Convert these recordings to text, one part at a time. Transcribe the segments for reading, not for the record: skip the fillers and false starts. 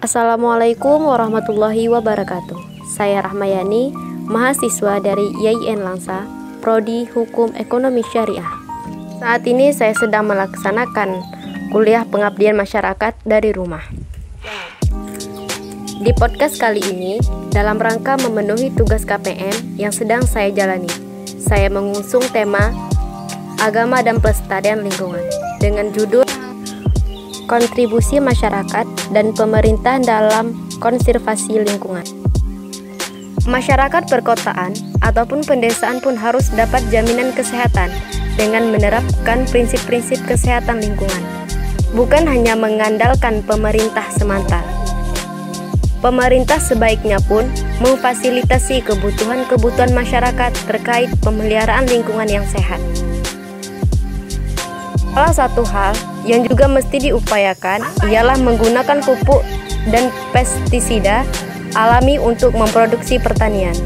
Assalamualaikum warahmatullahi wabarakatuh. Saya Rahmayani, mahasiswa dari YIN Langsa, Prodi Hukum Ekonomi Syariah. Saat ini saya sedang melaksanakan kuliah pengabdian masyarakat dari rumah. Di podcast kali ini, dalam rangka memenuhi tugas KPM yang sedang saya jalani, saya mengusung tema Agama dan Pelestarian Lingkungan dengan judul Kontribusi Masyarakat dan Pemerintah dalam Konservasi Lingkungan. Masyarakat perkotaan ataupun pedesaan pun harus dapat jaminan kesehatan dengan menerapkan prinsip-prinsip kesehatan lingkungan, bukan hanya mengandalkan pemerintah semata. Pemerintah sebaiknya pun memfasilitasi kebutuhan-kebutuhan masyarakat terkait pemeliharaan lingkungan yang sehat. Salah satu hal yang juga mesti diupayakan ialah menggunakan pupuk dan pestisida alami untuk memproduksi pertanian.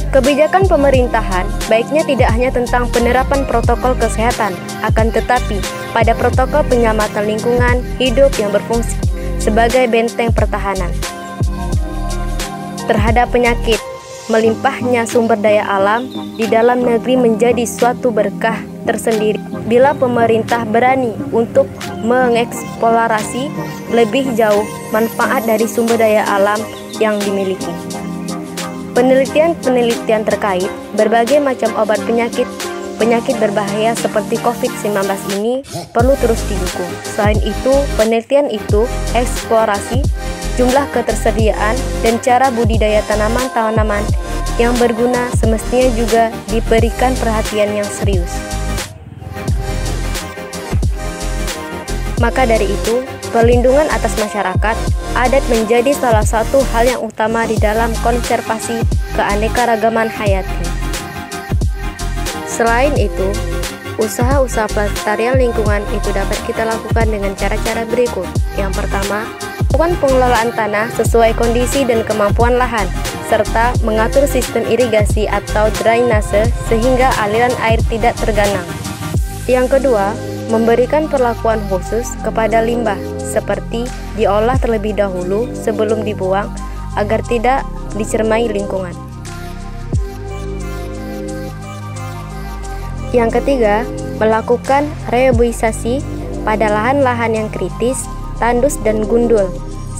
Kebijakan pemerintahan baiknya tidak hanya tentang penerapan protokol kesehatan, akan tetapi pada protokol penyelamatan lingkungan hidup yang berfungsi sebagai benteng pertahanan terhadap penyakit. Melimpahnya sumber daya alam di dalam negeri menjadi suatu berkah tersendiri bila pemerintah berani untuk mengeksplorasi lebih jauh manfaat dari sumber daya alam yang dimiliki. Penelitian-penelitian terkait berbagai macam obat penyakit berbahaya seperti COVID-19 ini perlu terus didukung. Selain itu, penelitian itu, eksplorasi jumlah ketersediaan dan cara budidaya tanaman-tanaman yang berguna semestinya juga diberikan perhatian yang serius. Maka dari itu, perlindungan atas masyarakat adat menjadi salah satu hal yang utama di dalam konservasi keanekaragaman hayati. Selain itu, usaha-usaha pelestarian lingkungan itu dapat kita lakukan dengan cara-cara berikut. Yang pertama, melakukan pengelolaan tanah sesuai kondisi dan kemampuan lahan, serta mengatur sistem irigasi atau drainase sehingga aliran air tidak tergenang. Yang kedua, memberikan perlakuan khusus kepada limbah, seperti diolah terlebih dahulu sebelum dibuang agar tidak dicermai lingkungan. Yang ketiga, melakukan rehabilitasi pada lahan-lahan yang kritis, tandus dan gundul,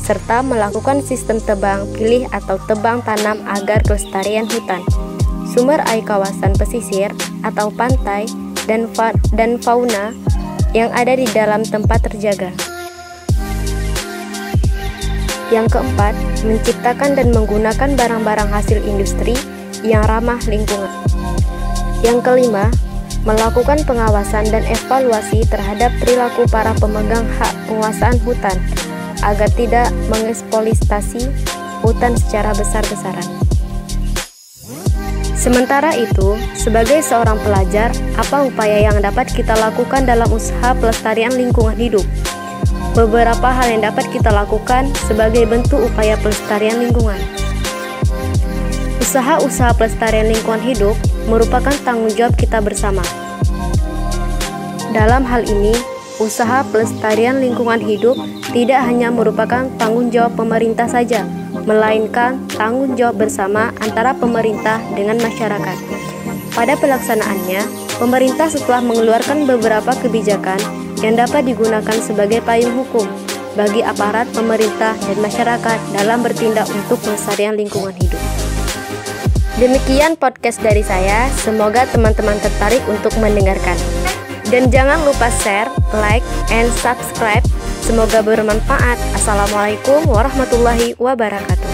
serta melakukan sistem tebang pilih atau tebang tanam agar kelestarian hutan, sumber air kawasan pesisir atau pantai, dan fauna yang ada di dalam tempat terjaga. Yang keempat, menciptakan dan menggunakan barang-barang hasil industri yang ramah lingkungan. Yang kelima, melakukan pengawasan dan evaluasi terhadap perilaku para pemegang hak penguasaan hutan agar tidak mengeksploitasi hutan secara besar-besaran. Sementara itu, sebagai seorang pelajar, apa upaya yang dapat kita lakukan dalam usaha pelestarian lingkungan hidup? Beberapa hal yang dapat kita lakukan sebagai bentuk upaya pelestarian lingkungan. Usaha-usaha pelestarian lingkungan hidup merupakan tanggung jawab kita bersama. Dalam hal ini, usaha pelestarian lingkungan hidup tidak hanya merupakan tanggung jawab pemerintah saja, melainkan tanggung jawab bersama antara pemerintah dengan masyarakat. Pada pelaksanaannya, pemerintah setelah mengeluarkan beberapa kebijakan yang dapat digunakan sebagai payung hukum bagi aparat pemerintah dan masyarakat dalam bertindak untuk pelestarian lingkungan hidup. Demikian podcast dari saya, semoga teman-teman tertarik untuk mendengarkan. Dan jangan lupa share, like, and subscribe. Semoga bermanfaat. Assalamualaikum warahmatullahi wabarakatuh.